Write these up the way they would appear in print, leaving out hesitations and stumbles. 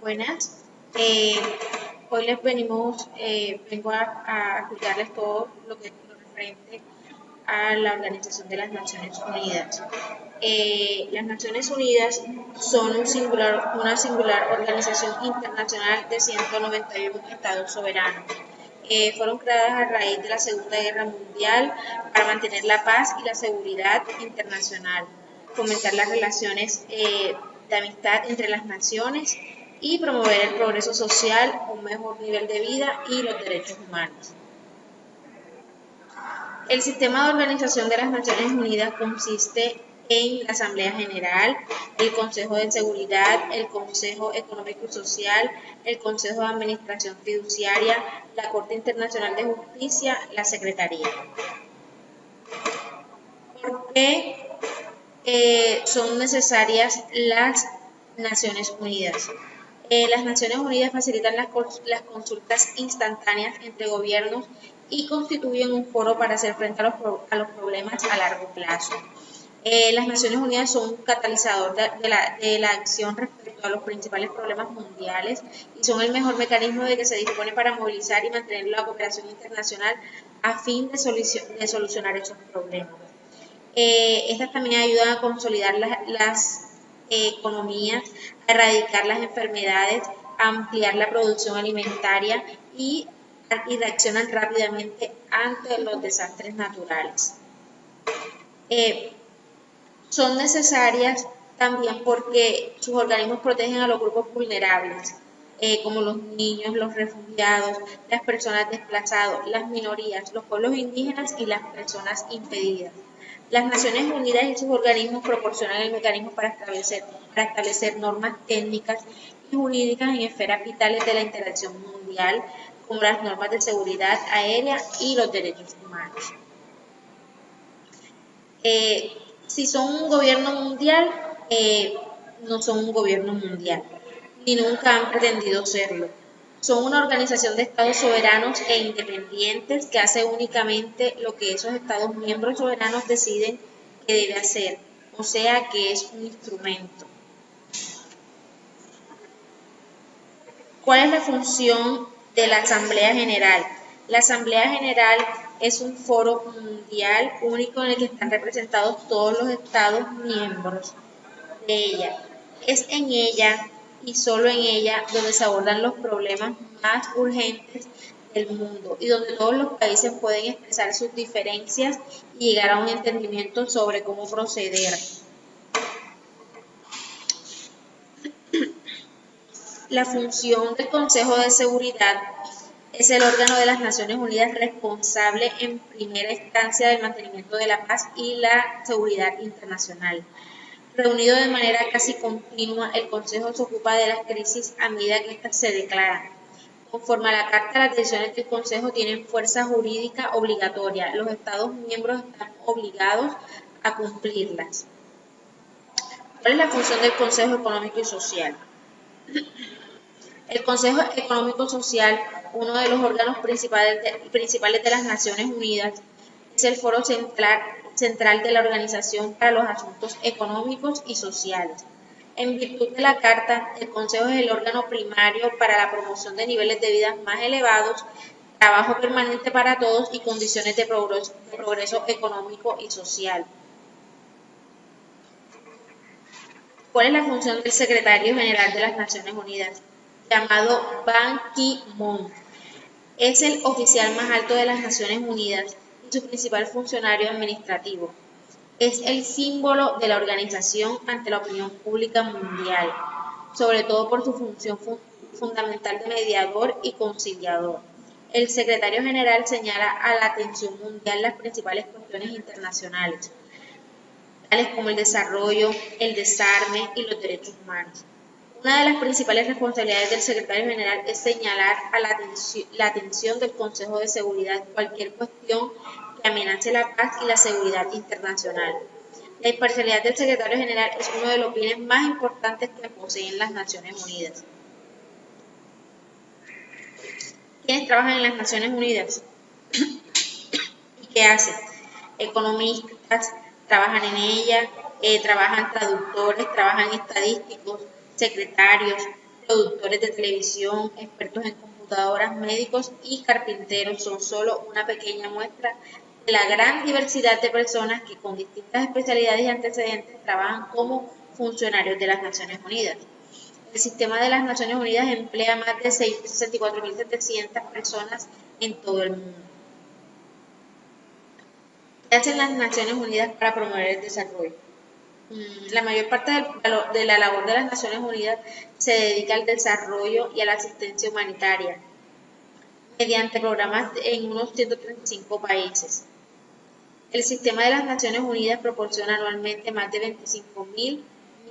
Buenas. Hoy vengo a explicarles todo lo referente a la Organización de las Naciones Unidas. Las Naciones Unidas son una singular organización internacional de 191 estados soberanos. Fueron creadas a raíz de la Segunda Guerra Mundial para mantener la paz y la seguridad internacional, fomentar las relaciones de amistad entre las naciones y promover el progreso social, un mejor nivel de vida y los derechos humanos. El sistema de organización de las Naciones Unidas consiste en la Asamblea General, el Consejo de Seguridad, el Consejo Económico y Social, el Consejo de Administración Fiduciaria, la Corte Internacional de Justicia, la Secretaría. ¿Por qué son necesarias las Naciones Unidas? Las Naciones Unidas facilitan las consultas instantáneas entre gobiernos y constituyen un foro para hacer frente a los problemas a largo plazo. Las Naciones Unidas son un catalizador de la acción respecto a los principales problemas mundiales y son el mejor mecanismo de que se dispone para movilizar y mantener la cooperación internacional a fin de solucionar esos problemas. Estas también ayudan a consolidar las economías, a erradicar las enfermedades, a ampliar la producción alimentaria y reaccionan rápidamente ante los desastres naturales. Son necesarias también porque sus organismos protegen a los grupos vulnerables, como los niños, los refugiados, las personas desplazadas, las minorías, los pueblos indígenas y las personas impedidas. Las Naciones Unidas y sus organismos proporcionan el mecanismo para establecer normas técnicas y jurídicas en esferas vitales de la interacción mundial, como las normas de seguridad aérea y los derechos humanos. Si son un gobierno mundial, no son un gobierno mundial, ni nunca han pretendido serlo. Son una organización de estados soberanos e independientes que hace únicamente lo que esos estados miembros soberanos deciden que debe hacer, o sea que es un instrumento. ¿Cuál es la función de la Asamblea General? La Asamblea General es un foro mundial único en el que están representados todos los estados miembros de ella. Es en ella y solo en ella donde se abordan los problemas más urgentes del mundo y donde todos los países pueden expresar sus diferencias y llegar a un entendimiento sobre cómo proceder. La función del Consejo de Seguridad es el órgano de las Naciones Unidas responsable en primera instancia del mantenimiento de la paz y la seguridad internacional. Reunido de manera casi continua, el Consejo se ocupa de las crisis a medida que éstas se declaran. Conforme a la Carta, las decisiones del Consejo tienen fuerza jurídica obligatoria. Los Estados miembros están obligados a cumplirlas. ¿Cuál es la función del Consejo Económico y Social? El Consejo Económico y Social, uno de los órganos principales de las Naciones Unidas, es el foro central de la Organización para los Asuntos Económicos y Sociales. En virtud de la Carta, el Consejo es el órgano primario para la promoción de niveles de vida más elevados, trabajo permanente para todos y condiciones de progreso económico y social. ¿Cuál es la función del Secretario General de las Naciones Unidas? Llamado Ban Ki-moon. Es el oficial más alto de las Naciones Unidas y su principal funcionario administrativo. Es el símbolo de la organización ante la opinión pública mundial, sobre todo por su función fundamental de mediador y conciliador. El secretario general señala a la atención mundial las principales cuestiones internacionales, tales como el desarrollo, el desarme y los derechos humanos. Una de las principales responsabilidades del secretario general es señalar a la atención del Consejo de Seguridad cualquier cuestión que amenace la paz y la seguridad internacional. La imparcialidad del secretario general es uno de los bienes más importantes que poseen las Naciones Unidas. ¿Quiénes trabajan en las Naciones Unidas? ¿Y qué hacen? Economistas trabajan en ella, trabajan traductores, trabajan estadísticos, secretarios, productores de televisión, expertos en computadoras, médicos y carpinteros son solo una pequeña muestra de la gran diversidad de personas que con distintas especialidades y antecedentes trabajan como funcionarios de las Naciones Unidas. El sistema de las Naciones Unidas emplea más de 64.700 personas en todo el mundo. ¿Qué hacen las Naciones Unidas para promover el desarrollo? La mayor parte de la labor de las Naciones Unidas se dedica al desarrollo y a la asistencia humanitaria mediante programas en unos 135 países. El sistema de las Naciones Unidas proporciona anualmente más de 25.000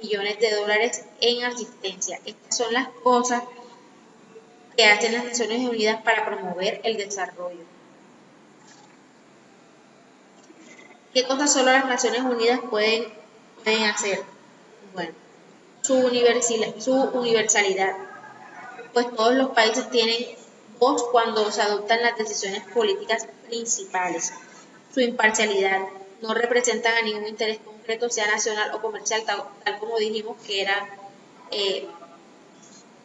millones de dólares en asistencia. Estas son las cosas que hacen las Naciones Unidas para promover el desarrollo. ¿Qué cosas solo las Naciones Unidas pueden hacer? Bueno, su universalidad, pues todos los países tienen voz cuando se adoptan las decisiones políticas principales. Su imparcialidad, no representan a ningún interés concreto, sea nacional o comercial, tal como dijimos que era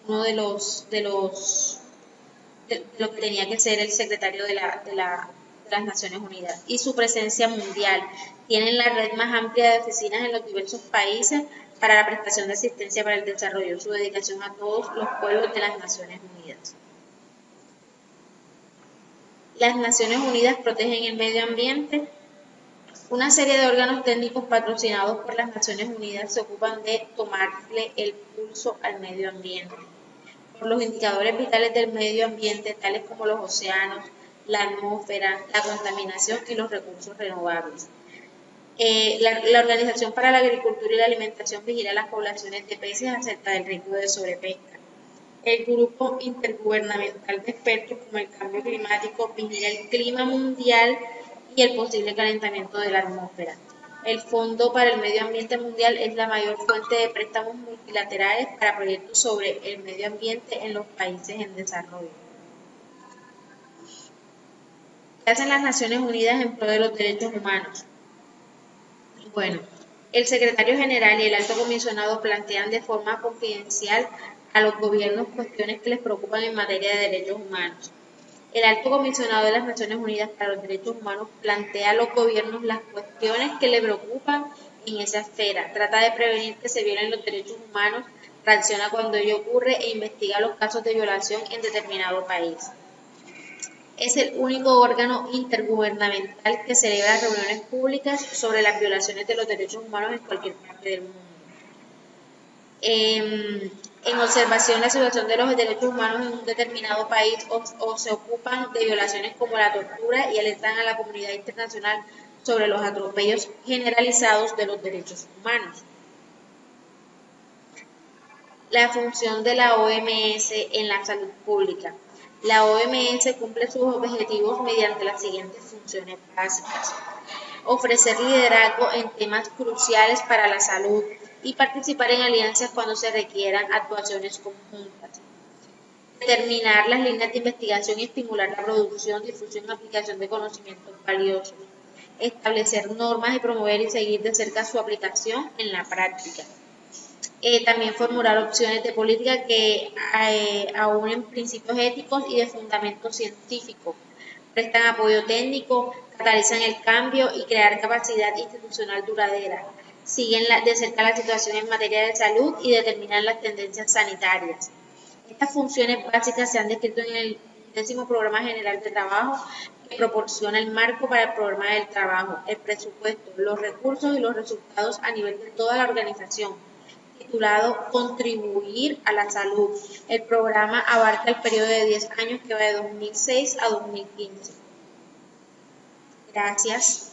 uno de lo que tenía que ser el secretario de las Naciones Unidas. Y su presencia mundial, tienen la red más amplia de oficinas en los diversos países para la prestación de asistencia para el desarrollo, su dedicación a todos los pueblos de las Naciones Unidas. Las Naciones Unidas protegen el medio ambiente. Una serie de órganos técnicos patrocinados por las Naciones Unidas se ocupan de tomarle el pulso al medio ambiente por los indicadores vitales del medio ambiente, tales como los océanos, la atmósfera, la contaminación y los recursos renovables. La Organización para la Agricultura y la Alimentación vigila las poblaciones de peces acerca del riesgo de sobrepesca. El Grupo Intergubernamental de Expertos como el Cambio Climático vigila el clima mundial y el posible calentamiento de la atmósfera. El Fondo para el Medio Ambiente Mundial es la mayor fuente de préstamos multilaterales para proyectos sobre el medio ambiente en los países en desarrollo. ¿Qué hacen las Naciones Unidas en pro de los derechos humanos? Bueno, el secretario general y el alto comisionado plantean de forma confidencial a los gobiernos cuestiones que les preocupan en materia de derechos humanos. El alto comisionado de las Naciones Unidas para los Derechos Humanos plantea a los gobiernos las cuestiones que le preocupan en esa esfera, trata de prevenir que se violen los derechos humanos, reacciona cuando ello ocurre e investiga los casos de violación en determinado país. Es el único órgano intergubernamental que celebra reuniones públicas sobre las violaciones de los derechos humanos en cualquier parte del mundo. En observación la situación de los derechos humanos en un determinado país o se ocupan de violaciones como la tortura y alertan a la comunidad internacional sobre los atropellos generalizados de los derechos humanos. La función de la OMS en la salud pública. La OMS cumple sus objetivos mediante las siguientes funciones básicas: ofrecer liderazgo en temas cruciales para la salud y participar en alianzas cuando se requieran actuaciones conjuntas, determinar las líneas de investigación y estimular la producción, difusión y aplicación de conocimientos valiosos, establecer normas y promover y seguir de cerca su aplicación en la práctica. También formular opciones de política que aúnen principios éticos y de fundamento científico, prestan apoyo técnico, catalizan el cambio y crear capacidad institucional duradera, siguen de cerca la situación en materia de salud y determinan las tendencias sanitarias. Estas funciones básicas se han descrito en el 10º Programa General de Trabajo, que proporciona el marco para el programa del trabajo, el presupuesto, los recursos y los resultados a nivel de toda la organización, titulado Contribuir a la Salud. El programa abarca el periodo de 10 años que va de 2006 a 2015. Gracias.